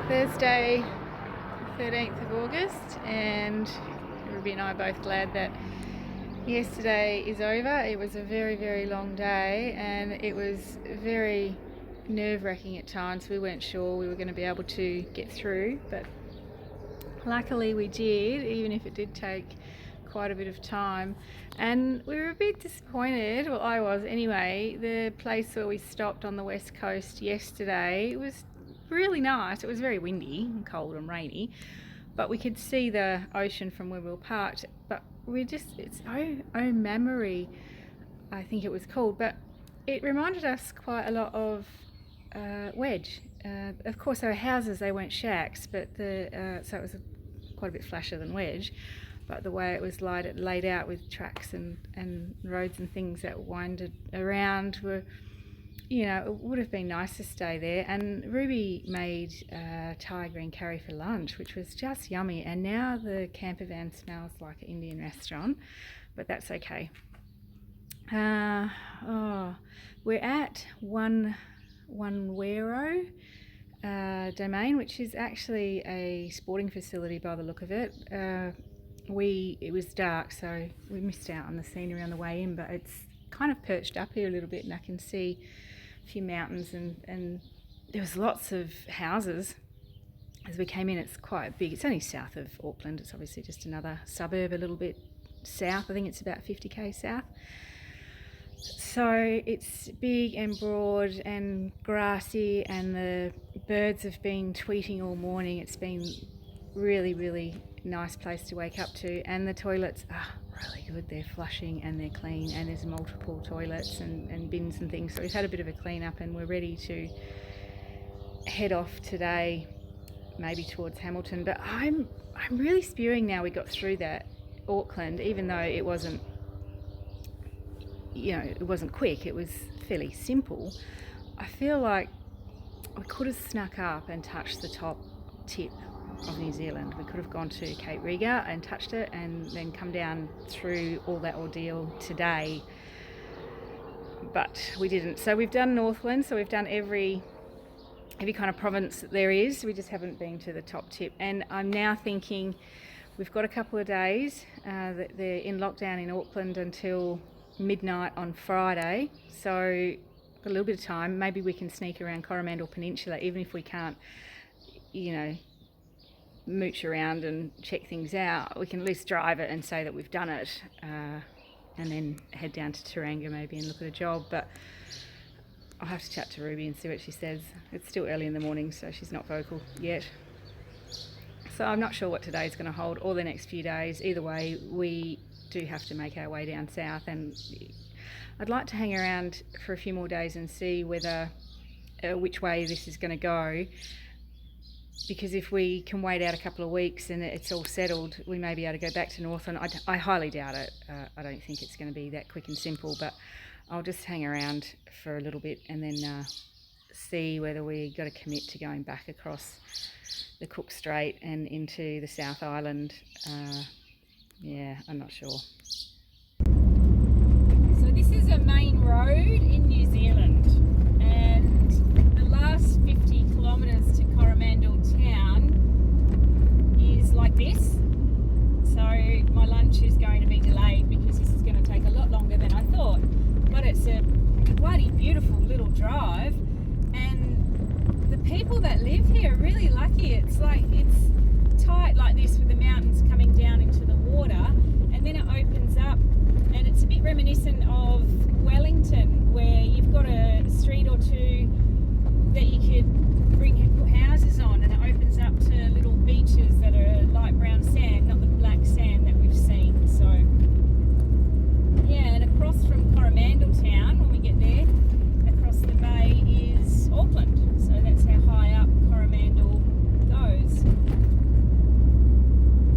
Thursday, 13th of August, and Ruby and I are both glad that yesterday is over. It was a very, very long day, and it was very nerve-wracking at times. We weren't sure we were going to be able to get through, but luckily we did, even if it did take quite a bit of time. And we were a bit disappointed, well I was anyway. The place where we stopped on the west coast yesterday was really nice. It was very windy and cold and rainy, but we could see the ocean from where we were parked. But it's Onewhero, I think it was called, but it reminded us quite a lot of Wedge. Of course there were houses, they weren't shacks, but so it was quite a bit flashier than Wedge, but the way it was laid out with tracks and roads and things that winded around were, it would have been nice to stay there. And Ruby made Thai green curry for lunch, which was just yummy, and now the camper van smells like an Indian restaurant, but that's okay. We're at Onewhero domain, which is actually a sporting facility by the look of it. It was dark, so we missed out on the scenery on the way in, but it's kind of perched up here a little bit, and I can see a few mountains, and there was lots of houses as we came in. It's quite big. It's only south of Auckland. It's obviously just another suburb a little bit south. I think it's about 50k south. So it's big and broad and grassy, and the birds have been tweeting all morning. It's been really, really nice place to wake up to, and the toilets are really good. They're flushing and they're clean, and there's multiple toilets and bins and things. So we've had a bit of a clean up, and we're ready to head off today, maybe towards Hamilton. But I'm really spewing now we got through that Auckland, even though it wasn't quick. It was fairly simple. I feel like we could have snuck up and touched the top tip of New Zealand. We could have gone to Cape Riga and touched it, and then come down through all that ordeal today, but we didn't. So we've done Northland, so we've done every kind of province that there is. We just haven't been to the top tip, and I'm now thinking we've got a couple of days that they're in lockdown in Auckland until midnight on Friday, so got a little bit of time. Maybe we can sneak around Coromandel Peninsula, even if we can't mooch around and check things out. We can at least drive it and say that we've done it, and then head down to Tauranga maybe and look at a job. But I'll have to chat to Ruby and see what she says. It's still early in the morning, so she's not vocal yet, so I'm not sure what today's going to hold or the next few days. Either way, we do have to make our way down south, and I'd like to hang around for a few more days and see whether which way this is going to go, because if we can wait out a couple of weeks and it's all settled, we may be able to go back to Northland. I highly doubt it. I don't think it's going to be that quick and simple, but I'll just hang around for a little bit and then see whether we got to commit to going back across the Cook Strait and into the South Island. I'm not sure. So this is a main road in New Zealand, and the last 50 kilometres to Coromandel town is like this. So my lunch is going to be delayed because this is going to take a lot longer than I thought. But it's a bloody beautiful little drive, and the people that live here are really lucky. It's tight like this with the mountains coming down into the water, and then it opens up, and it's a bit reminiscent of Wellington, where you've got a street or two that you could put houses on, and it opens